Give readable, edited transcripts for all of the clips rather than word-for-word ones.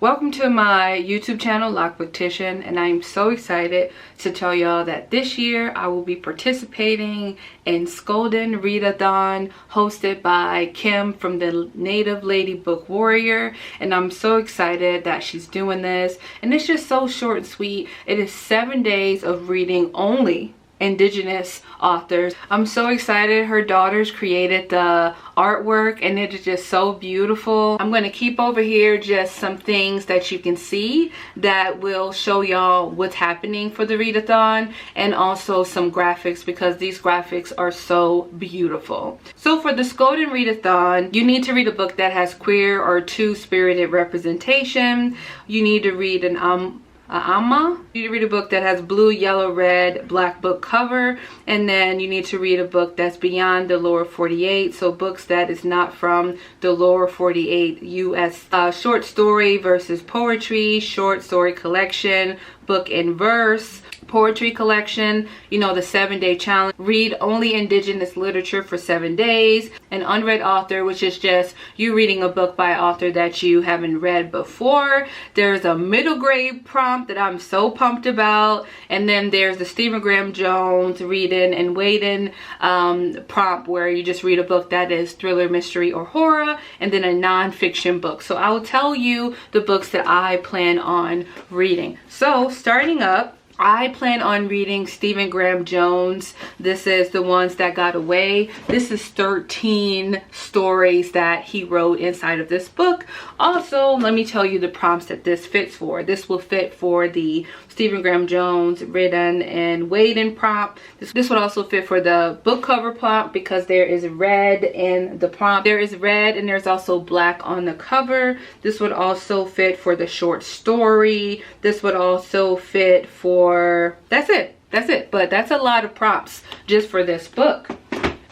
Welcome to my YouTube channel, Loc'D, and I'm so excited to tell y'all that this year I will be participating in Skoden Readathon hosted by Kim from the Native Lady Book Warrior, and I'm so excited that she's doing this, and it's just so short and sweet. It is 7 days of reading only Indigenous authors. I'm so excited. Her daughters created the artwork and it is just so beautiful. I'm going to keep over here just some things that you can see that will show y'all what's happening for the readathon, and also some graphics because these graphics are so beautiful. So for the Skoden Readathon, you need to read a book that has queer or two-spirited representation. You need to read an you need to read a book that has blue, yellow, red, black book cover, and then you need to read a book that's beyond the lower 48, so books that is not from the lower 48 U.S. Short story versus poetry, short story collection, book in verse, poetry collection, you know, the 7-day challenge, read only Indigenous literature for 7 days, an unread author, which is just you reading a book by an author that you haven't read before. There's a middle grade prompt that I'm so pumped about, and then there's the Stephen Graham Jones reading and waiting prompt where you just read a book that is thriller, mystery, or horror, and then a non-fiction book. So I will tell you the books that I plan on reading. So starting up, I plan on reading Stephen Graham Jones. This is The Ones That Got Away. This is 13 stories that he wrote inside of this book. Also, let me tell you the prompts that this fits for. This will fit for the Stephen Graham Jones written and waiting prompt. This would also fit for the book cover prompt because there is red in the prompt. There is red and there's also black on the cover. This would also fit for the short story. This would also fit for, that's it, but that's a lot of prompts just for this book.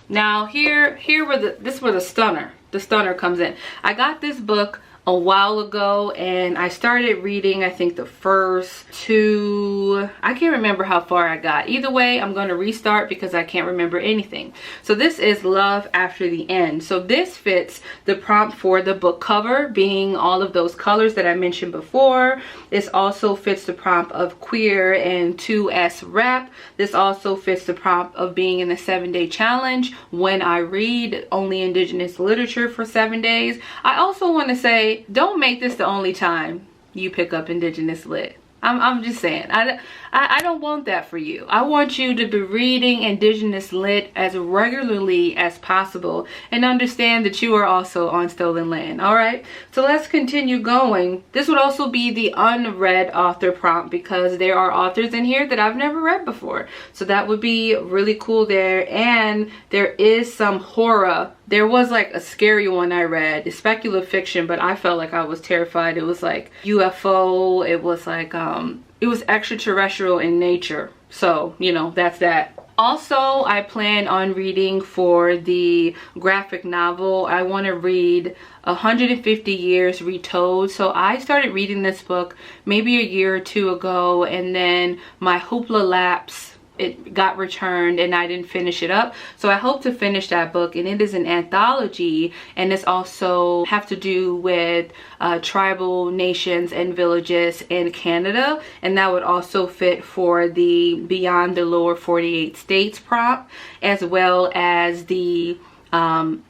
Now this is where the stunner comes in. I got this book a while ago and I started reading, I think, the first two. I can't remember how far I got. Either way, I'm going to restart because I can't remember anything. So this is Love After the End. So this fits the prompt for the book cover being all of those colors that I mentioned before. This also fits the prompt of queer and 2S rap. This also fits the prompt of being in the 7-day challenge when I read only Indigenous literature for 7 days. I also want to say, don't make this the only time you pick up Indigenous lit. I'm just saying, I don't want that for you. I want you to be reading Indigenous lit as regularly as possible and understand that you are also on stolen land. All right, so let's continue going. This would also be the unread author prompt because there are authors in here that I've never read before, so that would be really cool there. And there is some horror. There was like a scary one I read. It's speculative fiction, but I felt like I was terrified. It was like UFO. It was like it was extraterrestrial in nature. So, you know, that's that. Also, I plan on reading for the graphic novel. I want to read 150 Years Retold. So I started reading this book maybe a year or two ago, and then my hoopla lapse, it got returned and I didn't finish it up. So I hope to finish that book, and it is an anthology, and it's also have to do with tribal nations and villages in Canada, and that would also fit for the Beyond the Lower 48 States prompt, as well as the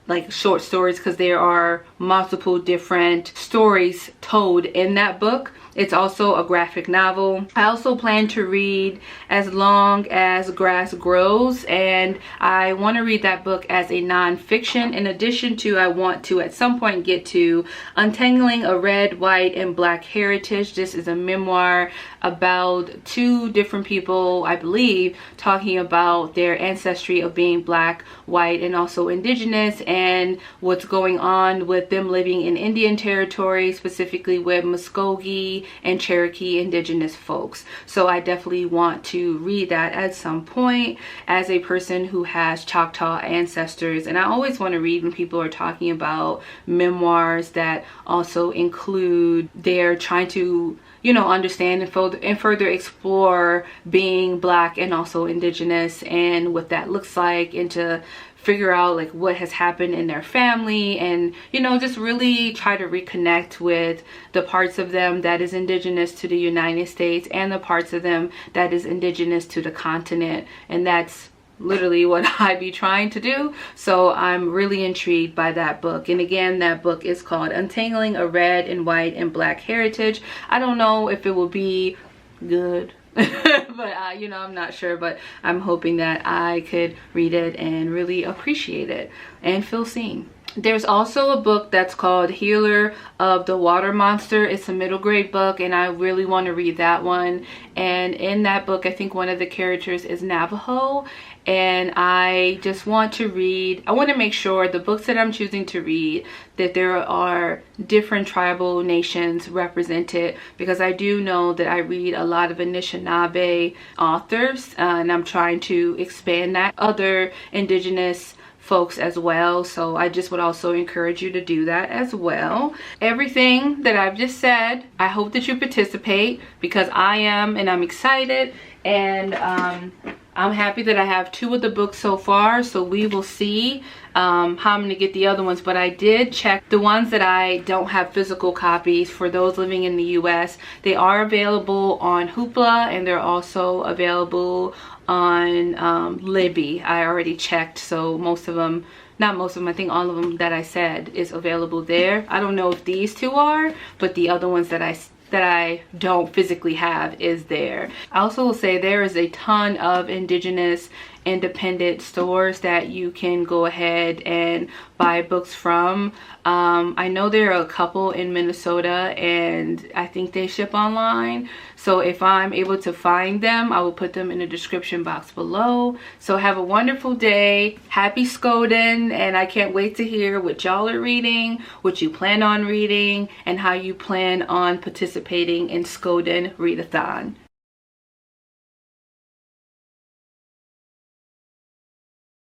like short stories, because there are multiple different stories told in that book. It's also a graphic novel. I also plan to read As Long as Grass Grows, and I want to read that book as a non-fiction. In addition to, I want to at some point get to Untangling a Red, White, and Black Heritage. This is a memoir about two different people, I believe, talking about their ancestry of being black, white, and also indigenous, and what's going on with them living in Indian territory, specifically with Muskogee and Cherokee indigenous folks. So I definitely want to read that at some point as a person who has Choctaw ancestors. And I always want to read when people are talking about memoirs that also include their trying to, you know, understand and further explore being black and also indigenous and what that looks like, and to figure out like what has happened in their family, and you know, just really try to reconnect with the parts of them that is indigenous to the United States and the parts of them that is indigenous to the continent. And that's literally what I be trying to do. So I'm really intrigued by that book. And again, that book is called Untangling a Red and White and Black Heritage. I don't know if it will be good but you know, I'm not sure, but I'm hoping that I could read it and really appreciate it and feel seen. There's also a book that's called Healer of the Water Monster. It's a middle grade book, and I really want to read that one. And in that book, I think one of the characters is Navajo, and I just want to read, I want to make sure the books that I'm choosing to read, that there are different tribal nations represented, because I do know that I read a lot of Anishinaabe authors, and I'm trying to expand that, other indigenous folks as well. So I just would also encourage you to do that as well. Everything that I've just said, I hope that you participate, because I am, and I'm excited, and I'm happy that I have 2 of the books so far. So we will see how I'm going to get the other ones. But I did check the ones that I don't have physical copies. For those living in the U.S., they are available on Hoopla, and they're also available on Libby. I already checked, so most of them, not most of them, I think all of them that I said is available there. I don't know if these 2 are, but the other ones that I don't physically have is there. I also will say there is a ton of indigenous independent stores that you can go ahead and buy books from. I know there are a couple in Minnesota, and I think they ship online. So if I'm able to find them, I will put them in the description box below. So have a wonderful day. Happy Skoden, and I can't wait to hear what y'all are reading, what you plan on reading, and how you plan on participating in Skoden Readathon.